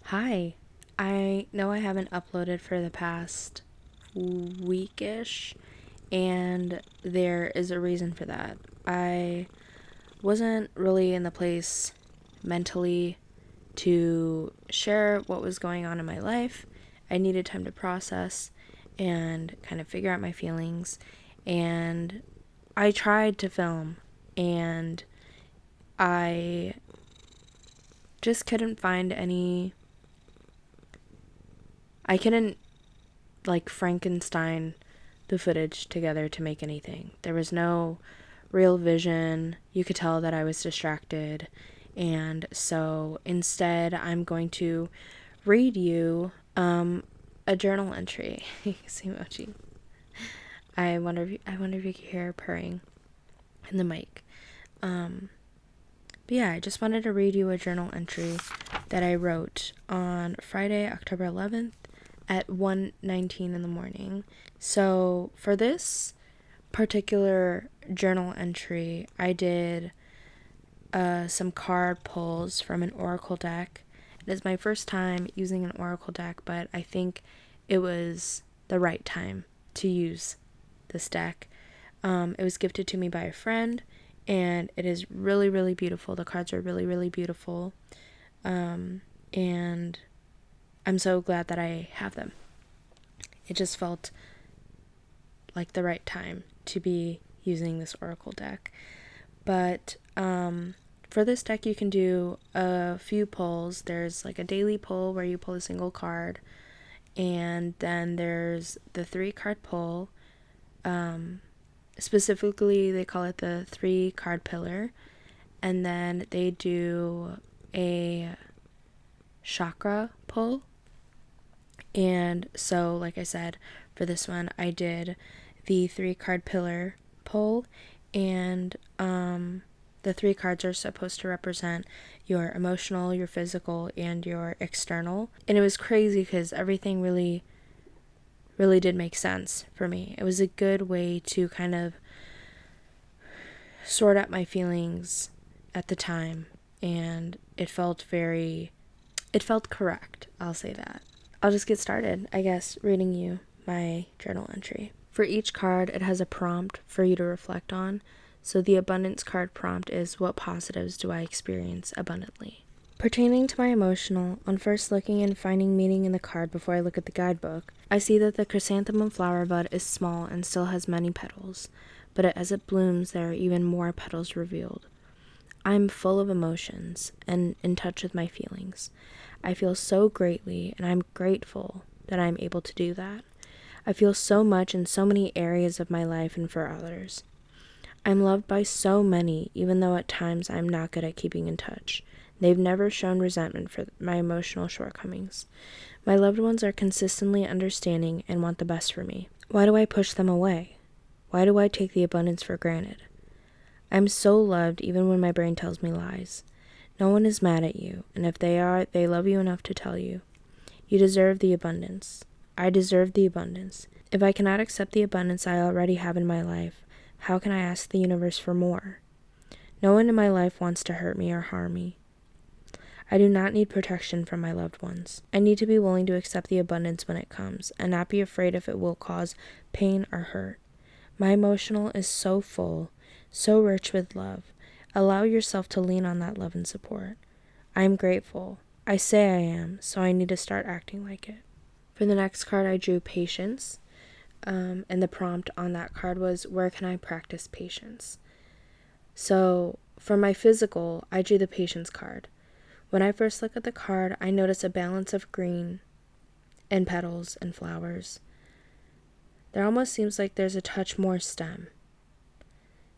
Hi. I know I haven't uploaded for the past weekish, and there is a reason for that. I wasn't really in the place mentally to share what was going on in my life. I needed time to process and kind of figure out my feelings, and I tried to film, and I just couldn't find any. I couldn't like Frankenstein the footage together to make anything. There was no real vision. You could tell that I was distracted. And so instead, I'm going to read you a journal entry. Emoji. I wonder if you could hear purring in the mic. But yeah, I just wanted to read you a journal entry that I wrote on Friday, October 11th at 1:19 in the morning. So for this particular journal entry, I did some card pulls from an oracle deck. It is my first time using an oracle deck, but I think it was the right time to use this deck. It was gifted to me by a friend, and it is really, really beautiful. The cards are really, really beautiful. And I'm so glad that I have them. It just felt like the right time to be using this oracle deck. But for this deck, you can do a few pulls. There's like a daily pull where you pull a single card, and then there's the 3-card pull. Specifically, they call it the 3-card pillar, and then they do a chakra pull. And so, like I said, for this one, I did the 3-card pillar pull, and the 3 cards are supposed to represent your emotional, your physical, and your external. And it was crazy because everything really did make sense for me. It was a good way to kind of sort out my feelings at the time, and it felt correct. I'll say that. I'll just get started, I guess, reading you my journal entry. For each card, it has a prompt for you to reflect on. So the abundance card prompt is, what positives do I experience abundantly? Pertaining to my emotional, on first looking and finding meaning in the card before I look at the guidebook, I see that the chrysanthemum flower bud is small and still has many petals, but as it blooms, there are even more petals revealed. I'm full of emotions and in touch with my feelings. I feel so greatly, and I'm grateful that I'm able to do that. I feel so much in so many areas of my life and for others. I'm loved by so many, even though at times I'm not good at keeping in touch. They've never shown resentment for my emotional shortcomings. My loved ones are consistently understanding and want the best for me. Why do I push them away? Why do I take the abundance for granted? I'm so loved even when my brain tells me lies. No one is mad at you, and if they are, they love you enough to tell you. You deserve the abundance. I deserve the abundance. If I cannot accept the abundance I already have in my life, how can I ask the universe for more? No one in my life wants to hurt me or harm me. I do not need protection from my loved ones. I need to be willing to accept the abundance when it comes, and not be afraid if it will cause pain or hurt. My emotional is so full, so rich with love. Allow yourself to lean on that love and support. I am grateful. I say I am, so I need to start acting like it. For the next card, I drew patience, and the prompt on that card was, where can I practice patience? So for my physical, I drew the patience card. When I first look at the card, I notice a balance of green and petals and flowers. There almost seems like there's a touch more stem.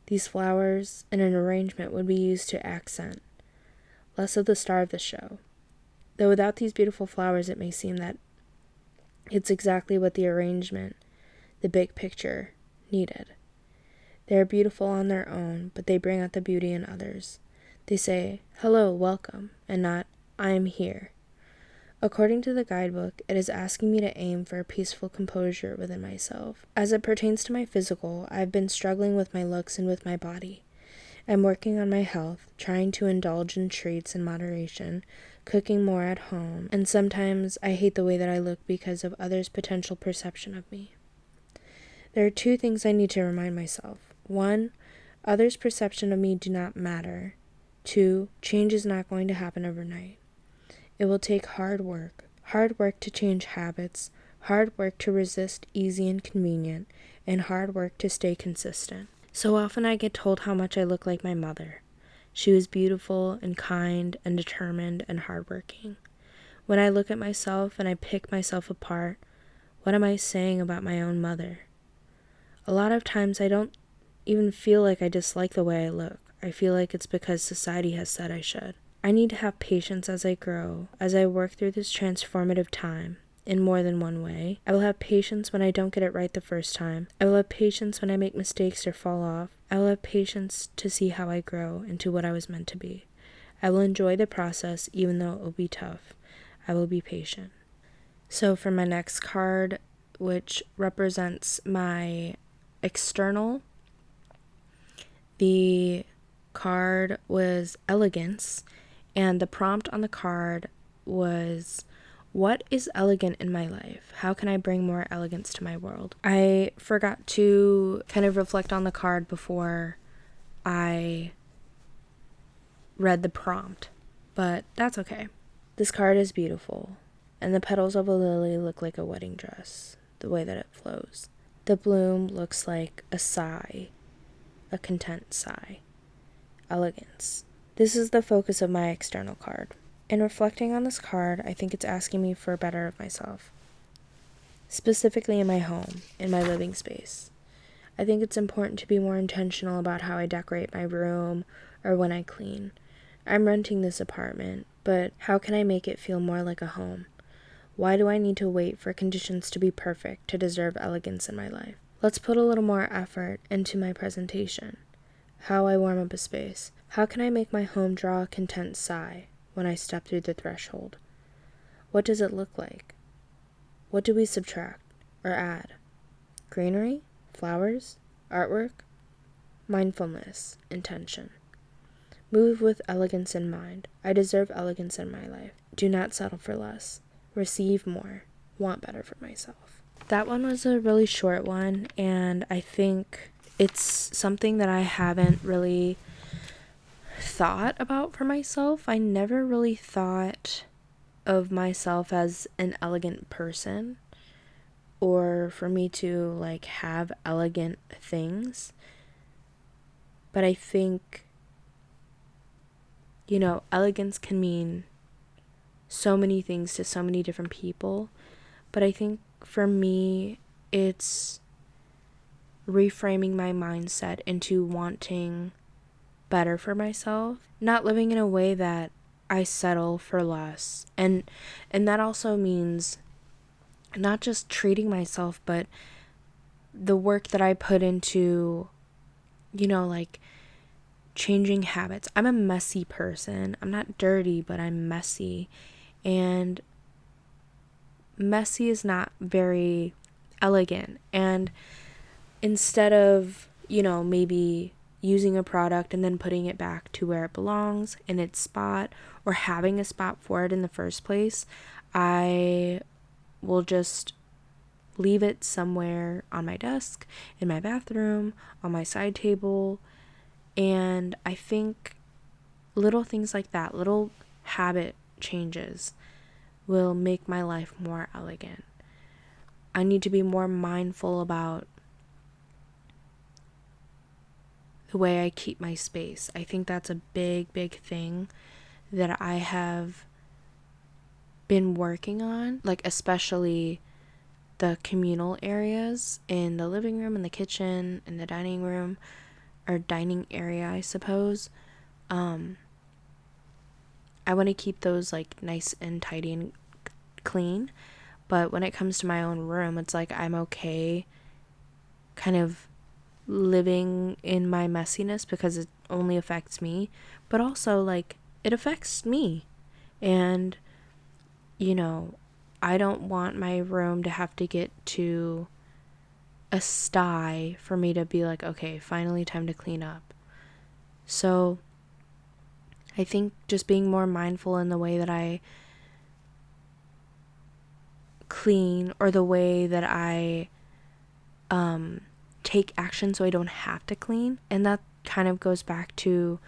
These flowers in an arrangement would be used to accent, less of the star of the show. Though without these beautiful flowers, it may seem that it's exactly what the arrangement, the big picture, needed. They are beautiful on their own, but they bring out the beauty in others. They say, hello, welcome, and not, I am here. According to the guidebook, it is asking me to aim for a peaceful composure within myself. As it pertains to my physical, I've been struggling with my looks and with my body. I'm working on my health, trying to indulge in treats in moderation, cooking more at home, and sometimes I hate the way that I look because of others' potential perception of me. There are 2 things I need to remind myself. 1, others' perception of me do not matter. 2, change is not going to happen overnight. It will take hard work to change habits, hard work to resist easy and convenient, and hard work to stay consistent. So often I get told how much I look like my mother. She was beautiful and kind and determined and hardworking. When I look at myself and I pick myself apart, what am I saying about my own mother? A lot of times I don't even feel like I dislike the way I look. I feel like it's because society has said I should. I need to have patience as I grow, as I work through this transformative time in more than one way. I will have patience when I don't get it right the first time. I will have patience when I make mistakes or fall off. I will have patience to see how I grow into what I was meant to be. I will enjoy the process even though it will be tough. I will be patient. So for my next card, which represents my external, the card was elegance, and the prompt on the card was, what is elegant in my life? How can I bring more elegance to my world? I forgot to kind of reflect on the card before I read the prompt, but that's okay. This card is beautiful, and the petals of a lily look like a wedding dress, the way that it flows. The bloom looks like a sigh, a content sigh. Elegance. This is the focus of my external card. In reflecting on this card, I think it's asking me for better of myself, specifically in my home, in my living space. I think it's important to be more intentional about how I decorate my room or when I clean. I'm renting this apartment, but how can I make it feel more like a home? Why do I need to wait for conditions to be perfect to deserve elegance in my life? Let's put a little more effort into my presentation. How I warm up a space. How can I make my home draw a content sigh when I step through the threshold? What does it look like? What do we subtract or add? Greenery? Flowers? Artwork? Mindfulness. Intention. Move with elegance in mind. I deserve elegance in my life. Do not settle for less. Receive more. Want better for myself. That one was a really short one, and I think it's something that I haven't really thought about for myself. I never really thought of myself as an elegant person, or for me to like have elegant things. But I think, elegance can mean so many things to so many different people. But I think for me, it's reframing my mindset into wanting better for myself, not living in a way that I settle for less. And that also means not just treating myself, but the work that I put into, like changing habits. I'm a messy person. I'm not dirty, but I'm messy. And messy is not very elegant. And instead of, maybe using a product and then putting it back to where it belongs in its spot, or having a spot for it in the first place, I will just leave it somewhere on my desk, in my bathroom, on my side table. And I think little things like that, little habit changes, will make my life more elegant. I need to be more mindful about the way I keep my space. I think that's a big, big thing that I have been working on, like especially the communal areas in the living room and the kitchen and the dining room, or dining area, I suppose. I want to keep those like nice and tidy and clean, but when it comes to my own room, it's like I'm okay kind of living in my messiness because it only affects me, but also like it affects me. And I don't want my room to have to get to a sty for me to be like, okay, finally time to clean up. So I think just being more mindful in the way that I clean, or the way that I take action so I don't have to clean. And that kind of goes back to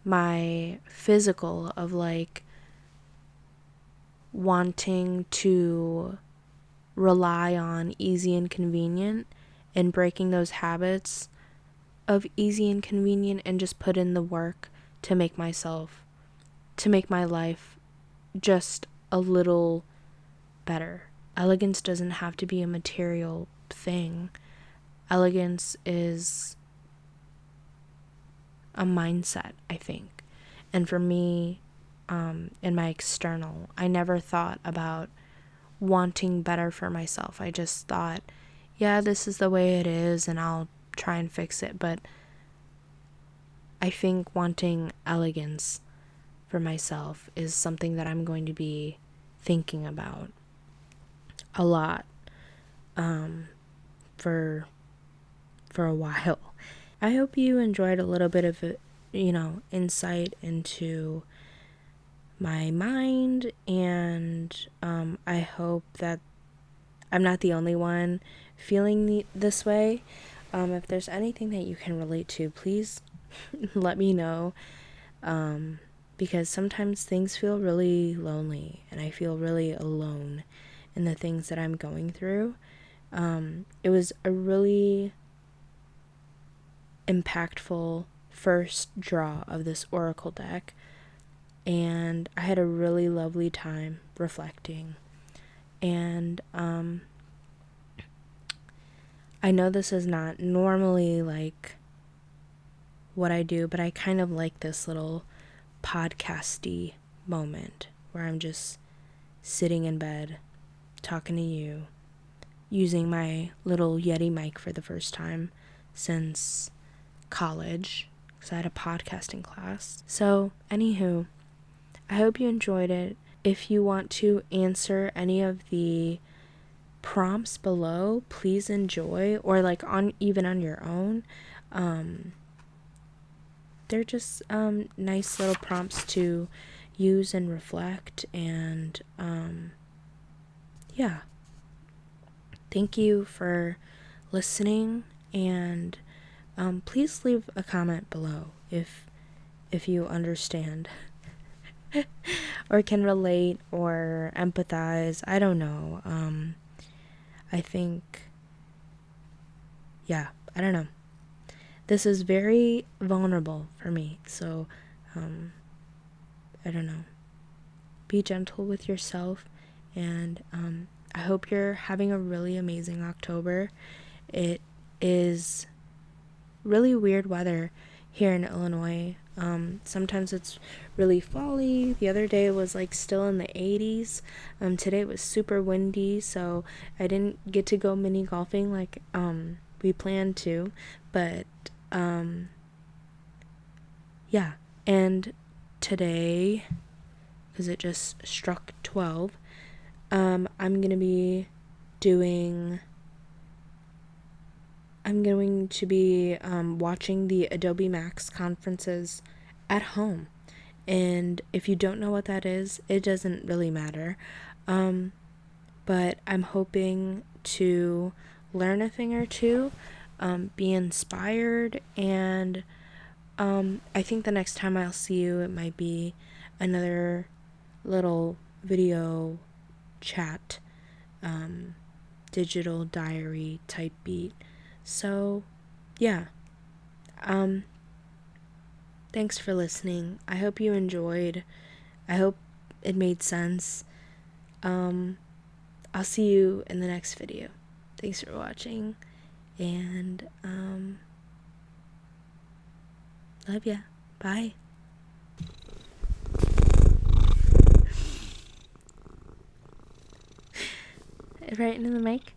my physical of like wanting to rely on easy and convenient, and breaking those habits of easy and convenient, and just put in the work to make my life just a little better. Elegance doesn't have to be a material thing. Elegance is a mindset, I think. And for me, in my external, I never thought about wanting better for myself. I just thought, yeah, this is the way it is and I'll try and fix it. But I think wanting elegance for myself is something that I'm going to be thinking about a lot for a while. I hope you enjoyed a little bit of insight into my mind, and I hope that I'm not the only one feeling this way. If there's anything that you can relate to, please let me know, because sometimes things feel really lonely and I feel really alone in the things that I'm going through. It was a really impactful first draw of this oracle deck, and I had a really lovely time reflecting. And I know this is not normally like what I do, but I kind of like this little podcasty moment where I'm just sitting in bed talking to you, using my little Yeti mic for the first time since college, because I had a podcasting class. So anywho, I hope you enjoyed it. If you want to answer any of the prompts below, please enjoy, or like even on your own. They're just nice little prompts to use and reflect, and yeah. Thank you for listening, and please leave a comment below if you understand or can relate or empathize. I don't know. I think, yeah, I don't know. This is very vulnerable for me, so I don't know. Be gentle with yourself, and I hope you're having a really amazing October. It is really weird weather here in Illinois. Sometimes it's really fall-y. The other day it was like still in the 80s. Today it was super windy, so I didn't get to go mini golfing like we planned to, but yeah. And today, because it just struck 12, I'm going to be watching the Adobe Max conferences at home. And if you don't know what that is, it doesn't really matter. But I'm hoping to learn a thing or two, be inspired, and I think the next time I'll see you, it might be another little video chat, digital diary type beat. So yeah, thanks for listening. I hope you enjoyed. I hope it made sense. I'll see you in the next video. Thanks for watching, and love ya. Bye. Right into the mic.